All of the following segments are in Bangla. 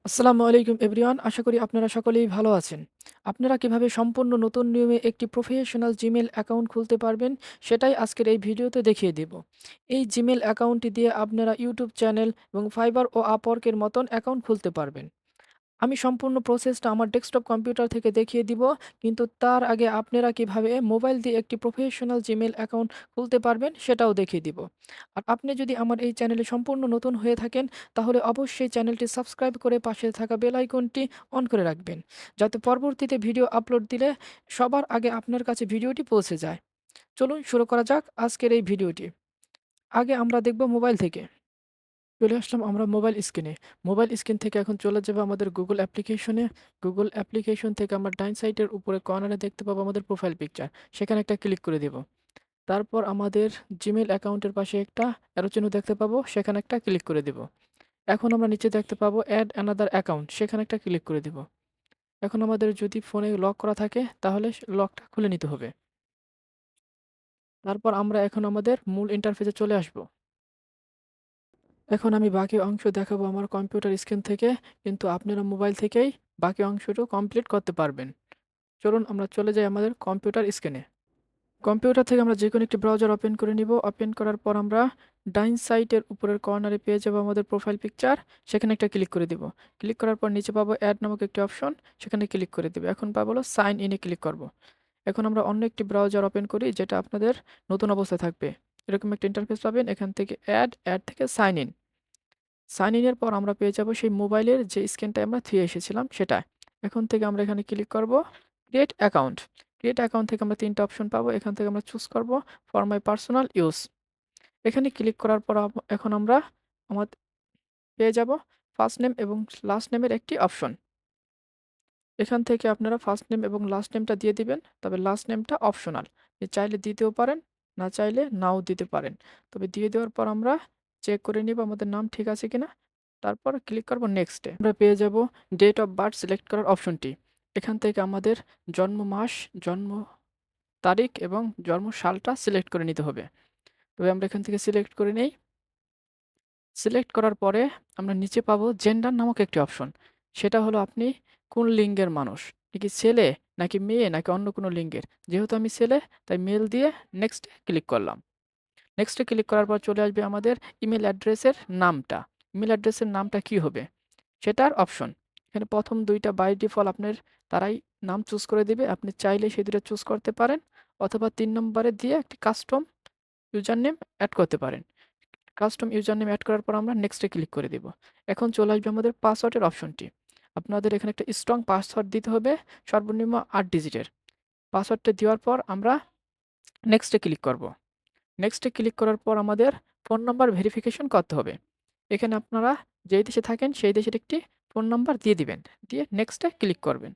আসসালামু আলাইকুম এভরিওয়ান। আশা করি আপনারা সকলেই ভালো আছেন। আপনারা কিভাবে সম্পূর্ণ নতুন নিয়মে একটি প্রফেশনাল জিমেইল অ্যাকাউন্ট খুলতে পারবেন, সেটাই আজকের এই ভিডিওতে দেখিয়ে দেব। এই জিমেইল অ্যাকাউন্টটি দিয়ে আপনারা ইউটিউব চ্যানেল এবং ফাইবার ও আপওয়ার্কের মতন অ্যাকাউন্ট খুলতে পারবেন। আমি সম্পূর্ণ প্রসেসটা আমার ডেস্কটপ কম্পিউটার থেকে দেখিয়ে দিব। কিন্তু তার আগে আপনারা কিভাবে মোবাইল দিয়ে একটি প্রফেশনাল জিমেইল অ্যাকাউন্ট খুলতে পারবেন সেটাও দেখিয়ে দিব। আর আপনি যদি আমার এই চ্যানেলে সম্পূর্ণ নতুন হয়ে থাকেন, তাহলে অবশ্যই চ্যানেলটি সাবস্ক্রাইব করে পাশে থাকা বেল আইকনটি অন করে রাখবেন, যাতে পরবর্তীতে ভিডিও আপলোড দিলে সবার আগে আপনার কাছে ভিডিওটি পৌঁছে যায়। চলুন শুরু করা যাক আজকের এই ভিডিওটি। আগে আমরা দেখব মোবাইল থেকে। চলে আসলাম আমরা মোবাইল স্ক্রিনে। মোবাইল স্ক্রিন থেকে এখন চলে যাবো আমাদের গুগল অ্যাপ্লিকেশনে। গুগল অ্যাপ্লিকেশন থেকে আমরা ডাইন সাইডের উপরে কর্নারে দেখতে পাবো আমাদের প্রোফাইল পিকচার। সেখানে একটা ক্লিক করে দেব। তারপর আমাদের জিমেইল অ্যাকাউন্টের পাশে একটা অ্যারো চিহ্ন দেখতে পাবো, সেখানে একটা ক্লিক করে দেব। এখন আমরা নিচে দেখতে পাবো অ্যাড অ্যানাদার অ্যাকাউন্ট, সেখানে একটা ক্লিক করে দেব। এখন আমাদের যদি ফোনে লক করা থাকে তাহলে লকটা খুলে নিতে হবে। তারপর আমরা এখন আমাদের মূল ইন্টারফেসে চলে আসবো। এখন আমি বাকি অংশ দেখাবো আমার কম্পিউটার স্ক্রিন থেকে, কিন্তু আপনারা মোবাইল থেকেই বাকি অংশটুকু কমপ্লিট করতে পারবেন। চলুন আমরা চলে যাই আমাদের কম্পিউটার স্ক্রিনে। কম্পিউটার থেকে আমরা যেকোনো একটি ব্রাউজার ওপেন করে নিব। ওপেন করার পর আমরা ডাইন সাইডের উপরের কর্নারে পেয়ে যাবো আমাদের প্রোফাইল পিকচার, সেখানে একটা ক্লিক করে দিব। ক্লিক করার পর নিচে পাবো অ্যাড নামক একটি অপশন, সেখানে ক্লিক করে দেবো। এখন পাবো হলো সাইন ইনে ক্লিক করব। এখন আমরা অন্য একটি ব্রাউজার ওপেন করি, যেটা আপনাদের নতুন অবস্থায় থাকবে। এরকম একটা ইন্টারফেস পাবেন। এখান থেকে অ্যাড থেকে সাইন ইন। সাইন ইন এর পর আমরা পেয়ে যাব সেই মোবাইলের যে স্ক্রিনটায় আমরা থুয়ে এসেছিলাম সেটা। এখন থেকে আমরা এখানে ক্লিক করব ক্রিয়েট অ্যাকাউন্ট। ক্রিয়েট অ্যাকাউন্ট থেকে আমরা ৩ টা অপশন পাবো। এখান থেকে আমরা চুজ করব ফর মাই পার্সোনাল ইউজ। এখানে ক্লিক করার পর এখন আমরা আমাদের পেয়ে যাব ফার্স্ট নেম এবং লাস্ট নেমের একটি অপশন। এখান থেকে আপনারা ফার্স্ট নেম এবং লাস্ট নেমটা দিয়ে দিবেন। তবে লাস্ট নেমটা অপশনাল। চাইলে দিতেও পারেন, না চাইলে নাও দিতে পারেন। তবে দিয়ে দেওয়ার পর আমরা চেক করে নিব আমাদের নাম ঠিক আছে কিনা। তারপর ক্লিক করব নেক্সটে। আমরা পেয়ে যাব ডেট অফ বার্থ সিলেক্ট করার অপশনটি। এখান থেকে আমাদের জন্ম মাস, জন্ম তারিখ এবং জন্ম সালটা সিলেক্ট করে নিতে হবে। তবে আমরা এখান থেকে সিলেক্ট করে নেই। সিলেক্ট করার পরে আমরা নিচে পাবো জেন্ডার নামক একটি অপশন। সেটা হলো আপনি কোন লিঙ্গের মানুষ, কি ছেলে নাকি মেয়ে নাকি অন্য কোনো লিঙ্গের। যেহেতু আমি ছেলে, তাই মেল দিয়ে নেক্সটে ক্লিক করলাম। নেক্সটে ক্লিক করার পর চলে আসবে আমাদের ইমেল অ্যাড্রেসের নামটা। ইমেল অ্যাড্রেসের নামটা কি হবে সেটার অপশন। এখানে প্রথম ২ টা বাই ডিফল্ট আপনার তারাই নাম চুজ করে দিবে। আপনি চাইলে সেই ২ টা চুজ করতে পারেন, অথবা ৩ নম্বরে দিয়ে একটি কাস্টম ইউজার নেম এড করতে পারেন। কাস্টম ইউজার নেম এড করার পর আমরা নেক্সটে ক্লিক করে দিব। এখন চলে আসবে আমাদের পাসওয়ার্ডের অপশনটি। আপনাদের এখানে একটা স্ট্রং পাসওয়ার্ড দিতে হবে, সর্বনিম্ন ৮ ডিজিটের। পাসওয়ার্ডটা দেওয়ার পর আমরা নেক্সটে ক্লিক করব। নেক্সটে ক্লিক করার পর আমাদের ফোন নাম্বার ভেরিফিকেশন করতে হবে। এখানে আপনারা যেই দেশে থাকেন সেই দেশের একটি ফোন নাম্বার দিয়ে দিবেন। দিয়ে নেক্সটে ক্লিক করবেন।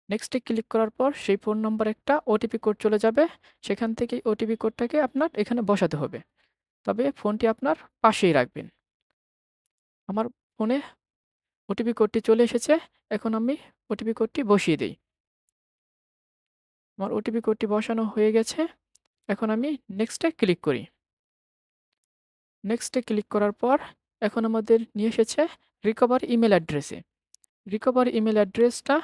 নেক্সটে ক্লিক করার পর সেই ফোন নাম্বারে একটা ওটিপি কোড চলে যাবে। সেখান থেকে ওটিপি কোডটাকে আপনার এখানে বসাতে হবে। তবে ফোনটি আপনার পাশেই রাখবেন। আমার ফোনে ওটিপি কোডটি চলে এসেছে। এখন আমি ওটিপি কোডটি বসিয়ে দেই। আমার ওটিপি কোডটি বসানো হয়ে গেছে। এখন আমি নেক্সটে ক্লিক করি। নেক্সটে ক্লিক করার পর এখন আমাদের নিয়ে এসেছে রিকভার ইমেল অ্যাড্রেসে। রিকভার ইমেল অ্যাড্রেসটা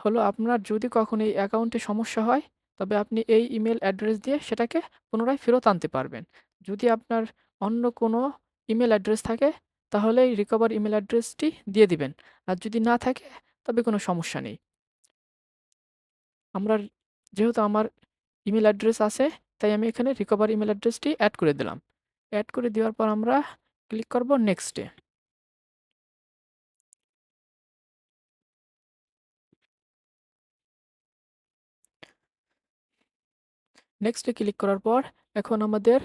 হলো আপনার যদি কখনো এই অ্যাকাউন্টে সমস্যা হয়, তবে আপনি এই ইমেল অ্যাড্রেস দিয়ে সেটাকে পুনরায় ফেরত আনতে পারবেন। যদি আপনার অন্য কোনো ইমেল অ্যাড্রেস থাকে, তাহলে এই রিকভার ইমেল অ্যাড্রেসটি দিয়ে দিবেন। আর যদি না থাকে, তবে কোনো সমস্যা নেই। আমরা যেহেতু আমার ইমেল অ্যাড্রেস আছে, তাই আমি এখানে রিকভার ইমেল অ্যাড্রেসটি এড করে দিলাম। এড করে দেওয়ার পর আমরা ক্লিক করব নেক্সটে। নেক্সটে ক্লিক করার পর এখন আমাদের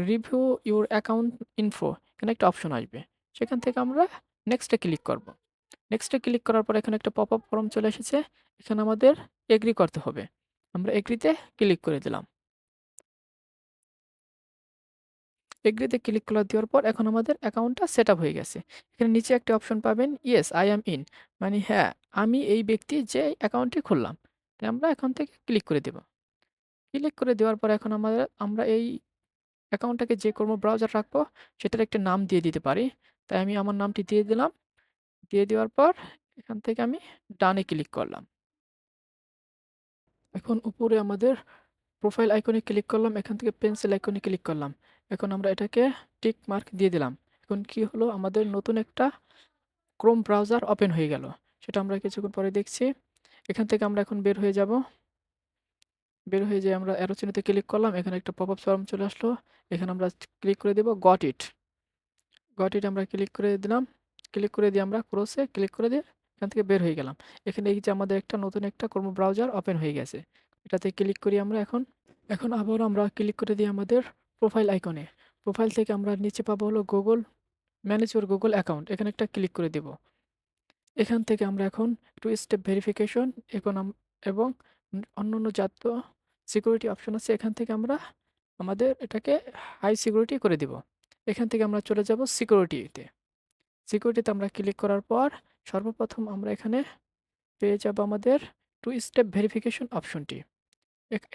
রিভিউ ইউর অ্যাকাউন্ট ইনফো এখানে একটা অপশন আসবে। সেখান থেকে আমরা নেক্সটে ক্লিক করব। নেক্সটে ক্লিক করার পর এখানে একটা পপআপ ফর্ম চলে এসেছে। এখানে আমাদের এগ্রি করতে হবে। আমরা এগ্রিতে ক্লিক করে দিলাম। এগ্রিতে ক্লিক করে দেওয়ার পর এখন আমাদের অ্যাকাউন্টটা সেটআপ হয়ে গেছে। এখানে নিচে একটা অপশন পাবেন ইয়েস আই অ্যাম ইন, মানে হ্যাঁ, আমি এই ব্যক্তি যে অ্যাকাউন্টটি খুললাম। তাই আমরা এখন থেকে ক্লিক করে দেব। ক্লিক করে দেওয়ার পর এখন আমরা এই অ্যাকাউন্টটাকে যে কোনো ব্রাউজার রাখবো সেটার একটা নাম দিয়ে দিতে পারি। তাই আমি আমার নামটি দিয়ে দিলাম। দিয়ে দেওয়ার পর এখান থেকে আমি ডানে ক্লিক করলাম। এখন উপরে আমাদের প্রোফাইল আইকনে ক্লিক করলাম, এখান থেকে পেন্সিল আইকনে ক্লিক করলাম। এখন আমরা এটাকে টিক মার্ক দিয়ে দিলাম। এখন কি হলো, আমাদের নতুন একটা ক্রোম ব্রাউজার ওপেন হয়ে গেল। সেটা আমরা কিছুক্ষণ পরে দেখছি। এখান থেকে আমরা এখন বের হয়ে যাব। বের হয়ে যেয়ে আমরা অ্যারো চিহ্নতে ক্লিক করলাম, এখানে একটা পপআপ ফর্ম চলে আসলো। এখানে আমরা ক্লিক করে দেব গট ইট। গট ইট আমরা ক্লিক করে দিলাম। ক্লিক করে দিয়ে আমরা ক্রসে ক্লিক করে দিয়ে এখান থেকে বের হয়ে গেলাম। এখানে এই যে আমাদের একটা নতুন একটা ক্রোম ব্রাউজার ওপেন হয়ে গেছে। এটাতে ক্লিক করি আমরা এখন। এখন আবারও আমরা ক্লিক করে দিই আমাদের প্রোফাইল আইকনে। প্রোফাইল থেকে আমরা নিচে পাবো হলো Google manage your Google account, এখানে একটা ক্লিক করে দেব। এখান থেকে আমরা এখন টু স্টেপ ভেরিফিকেশন এখন এবং অন্যান্য জাতীয় সিকিউরিটি অপশন আছে, এখান থেকে আমরা আমাদের এটাকে হাই সিকিউরিটি করে দিব। এখান থেকে আমরা চলে যাব সিকিউরিটিতে। সিকিউরিটিতে আমরা ক্লিক করার পর সর্বপ্রথম আমরা এখানে পেয়ে যাব আমাদের টু স্টেপ ভেরিফিকেশন অপশনটি।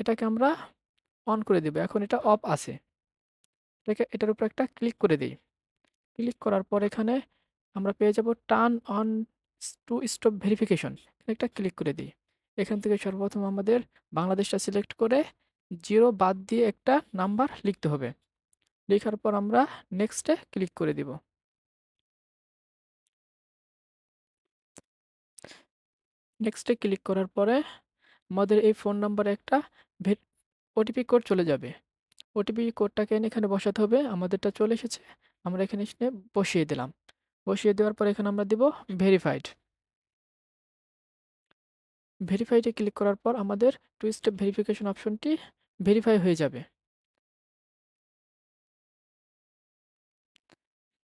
এটাকে আমরা অন করে দেব। এখন এটা অফ আছে, এটার উপর একটা ক্লিক করে দিই। ক্লিক করার পর এখানে আমরা পেয়ে যাব turn on to stop verification, একটা ক্লিক করে দিই। এখান থেকে সর্বপ্রথম আমাদের বাংলাদেশটা সিলেক্ট করে 0 বাদ দিয়ে একটা নাম্বার লিখতে হবে। লেখার পর আমরা নেক্সটে ক্লিক করে দিব। নেক্সটে ক্লিক করার পরে আমাদের এই ফোন নাম্বারে একটা ওটিপি কোড চলে যাবে। ওটিপি কোডটাকে এনে এখানে বসাতে হবে। আমাদেরটা চলে এসেছে, আমরা এখানে এসে বসিয়ে দিলাম। বসিয়ে দেওয়ার পর এখানে আমরা দিব ভেরিফাইড। ভেরিফাইডে ক্লিক করার পর আমাদের টু স্টেপ ভেরিফিকেশন অপশনটি ভেরিফাই হয়ে যাবে।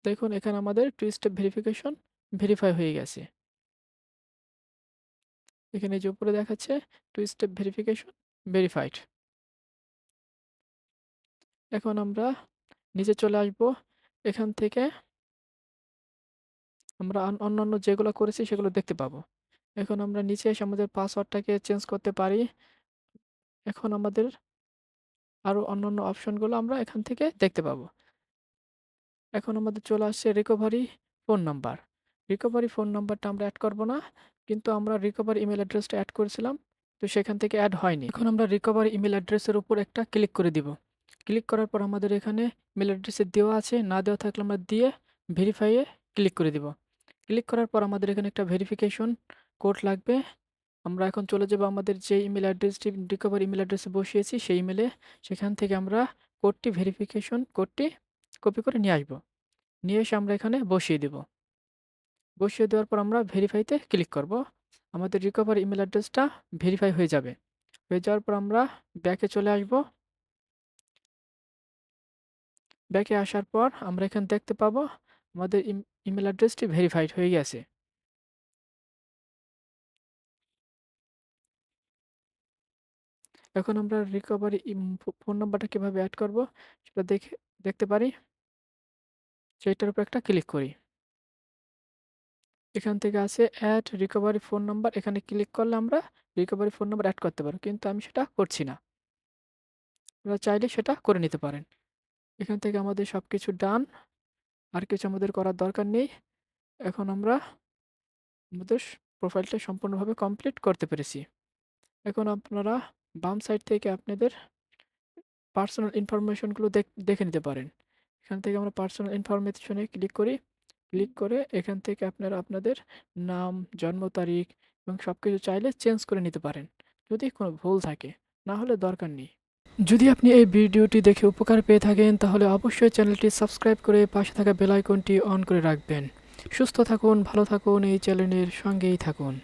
দেখুন এখানে আমাদের টু স্টেপ ভেরিফিকেশন ভেরিফাই হয়ে গেছে। এখানে যে উপরে দেখাচ্ছে টু স্টেপ ভেরিফিকেশন ভেরিফাইড। এখন আমরা নিচে চলে আসব। এখান থেকে আমরা অন্যান্য যেগুলো করেছি সেগুলো দেখতে পাবো। এখন আমরা নিচে এসে আমাদের পাসওয়ার্ডটাকে চেঞ্জ করতে পারি। এখন আমাদের আরও অন্যান্য অপশনগুলো আমরা এখান থেকে দেখতে পাবো। এখন আমাদের চলে আসছে recovery phone number. Recovery phone নাম্বারটা আমরা অ্যাড করব না, কিন্তু আমরা রিকভারি ইমেল অ্যাড্রেসটা অ্যাড করেছিলাম, তো সেখান থেকে অ্যাড হয়নি। এখন আমরা রিকভারি ইমেল অ্যাড্রেসের উপর একটা ক্লিক করে দিব। ক্লিক করার পর আমাদের এখানে ইমেল অ্যাড্রেসে দেওয়া আছে, না দেওয়া থাকলে আমরা দিয়ে ভেরিফাইয়ে ক্লিক করে দিব। ক্লিক করার পর আমাদের এখানে একটা ভেরিফিকেশন কোড লাগবে। আমরা এখন চলে যাব আমাদের যে ইমেল অ্যাড্রেসটি রিকভারি ইমেল অ্যাড্রেসে বসিয়েছি সেই ইমেলে। সেখান থেকে আমরা ভেরিফিকেশন কোডটি কপি করে নিয়ে আসবো। নিয়ে এসে আমরা এখানে বসিয়ে দেব। বসিয়ে দেওয়ার পর আমরা ভেরিফাইতে ক্লিক করব। আমাদের রিকভারি ইমেল অ্যাড্রেসটা ভেরিফাই হয়ে যাবে। হয়ে যাওয়ার পর আমরা ব্যাকে চলে আসব। ব্যাকে আসার পর আমরা এখানে দেখতে পাবো আমাদের ইমেল অ্যাড্রেসটি ভেরিফাইড হয়ে গেছে। এখন আমরা রিকভারি ফোন নাম্বারটা কিভাবে অ্যাড করব সেটা দেখতে পারি। সেইটার উপর একটা ক্লিক করি। এখান থেকে আছে অ্যাড রিকভারি ফোন নাম্বার, এখানে ক্লিক করলে আমরা রিকভারি ফোন নাম্বার অ্যাড করতে পারবো, কিন্তু আমি সেটা করছি না। আপনারা চাইলে সেটা করে নিতে পারেন। এখান থেকে আমাদের সবকিছু ডান, আর কিছু আমাদের করার দরকার নেই। এখন আমরা আমাদের প্রোফাইলটা সম্পূর্ণভাবে কমপ্লিট করতে পেরেছি। এখন আপনারা বাম সাইড থেকে আপনাদের পার্সোনাল ইনফরমেশনগুলো দেখে নিতে পারেন। এখান থেকে আমরা পার্সোনাল ইনফরমেশনে ক্লিক করি। ক্লিক করে এখান থেকে আপনারা আপনাদের নাম, জন্ম তারিখ এবং সবকিছু চাইলে চেঞ্জ করে নিতে পারেন, যদি কোনো ভুল থাকে। না হলে দরকার নেই। যদি আপনি এই ভিডিওটি দেখে উপকার পেয়ে থাকেন তাহলে অবশ্যই চ্যানেলটি সাবস্ক্রাইব করে পাশে থাকা বেল আইকনটি অন করে রাখবেন। সুস্থ থাকুন, ভালো থাকুন, এই চ্যানেলের সঙ্গেই থাকুন।